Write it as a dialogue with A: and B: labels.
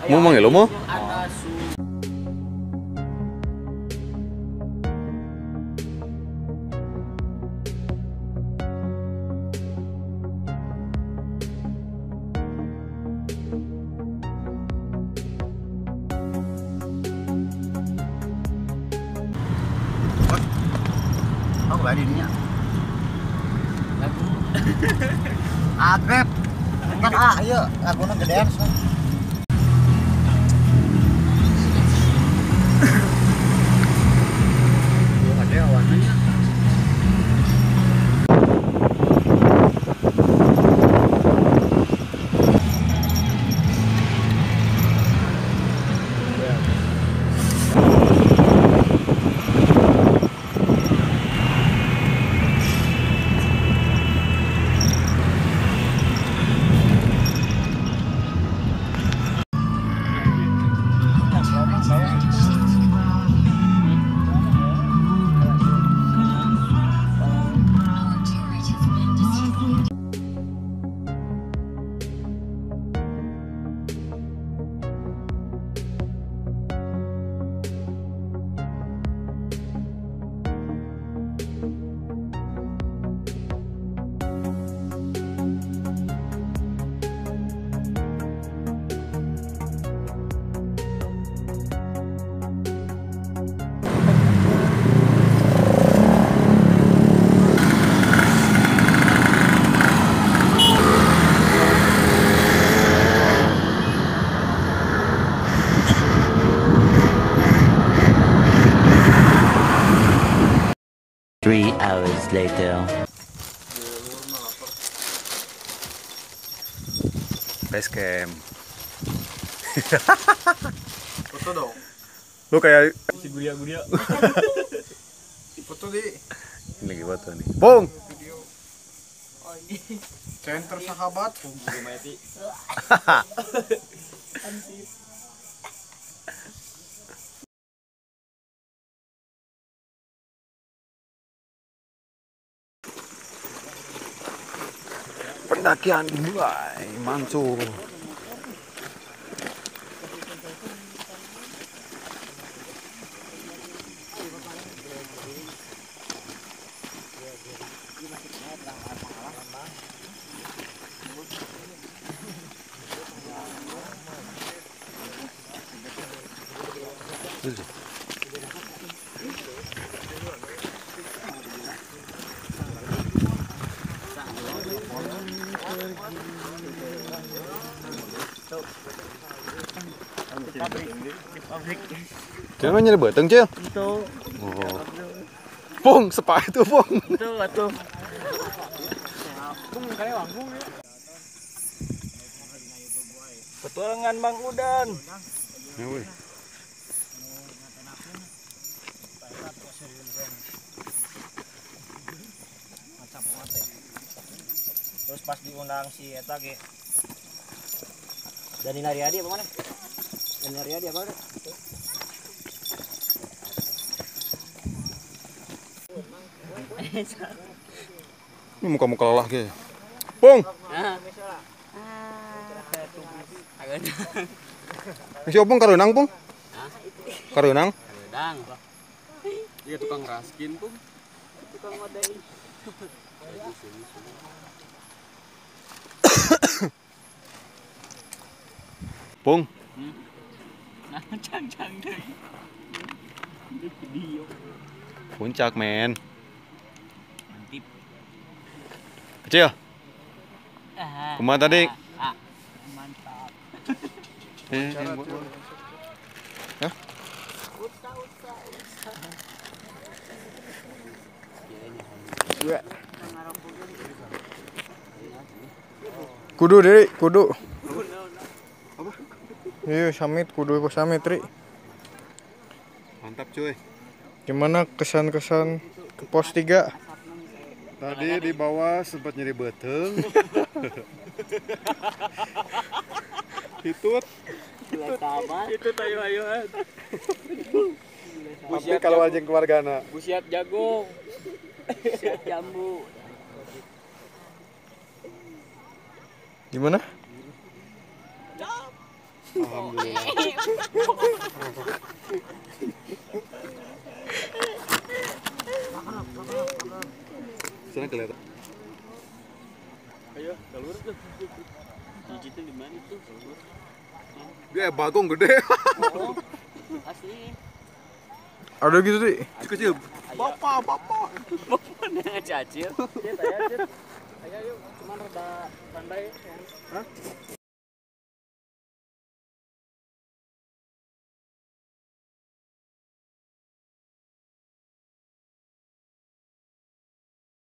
A: Mau manggil lo mau?
B: Aku balik dunia. Lagu. Agrep. Kan ayo laguna gedean so. Ada warnanya.
C: Three hours later.
A: Base camp.
B: Foto dong.
A: Lu kayak
B: Si guria-guria. Foto di.
A: ini lagi foto nih. Bung.
B: Video. Center sahabat.
A: Pendakian mulai mancur. Jangan nyari beteng, Cil.
B: Itu.
A: Oh. Pung, sepa itu, Pung.
B: Itu atuh. Pung kali wangkung ya. Petualangan Bang Udan.
A: Ya, weh.
B: Terus pas diundang si eta ge. Dani Naryadi apa mana? Dani Naryadi apa udah?
A: Ini muka-muka lelah ge. Pung. Si Opung kareunang, Pung? Kareunang?
B: Udang. Dia tukang raskin, Pung. Tukang modai.
A: Pung.
B: Nah, cang-cang deh. Video.
A: Puncak, men.
B: Mantip.
A: Kecil. Kumaha tadi?
B: Mantap.
A: Hah? Kudu deh, kudu. Apa? Iya, samit kudu samit, Tri. Mantap, cuy. Gimana kesan-kesan ke pos 3? Tadi di bawah sempat nyeri beteng. Hitut.
B: Itu tayo-ayoan.
A: Tapi kalau anjing keluargana.
B: Busiat jagung. Busiat jambu.
A: Gimana? Alhamdulillah. Sana kelihatan.
B: Ayo, keluar tuh. Digitnya di mana tuh? Keluar.
A: Dia bagong gede.
B: Oh, asli.
A: Ada gitu sih.
B: Kecil.
A: Bapak.
B: Bapak ngecacil. Dia tanya, ayo, cuma rada pandai.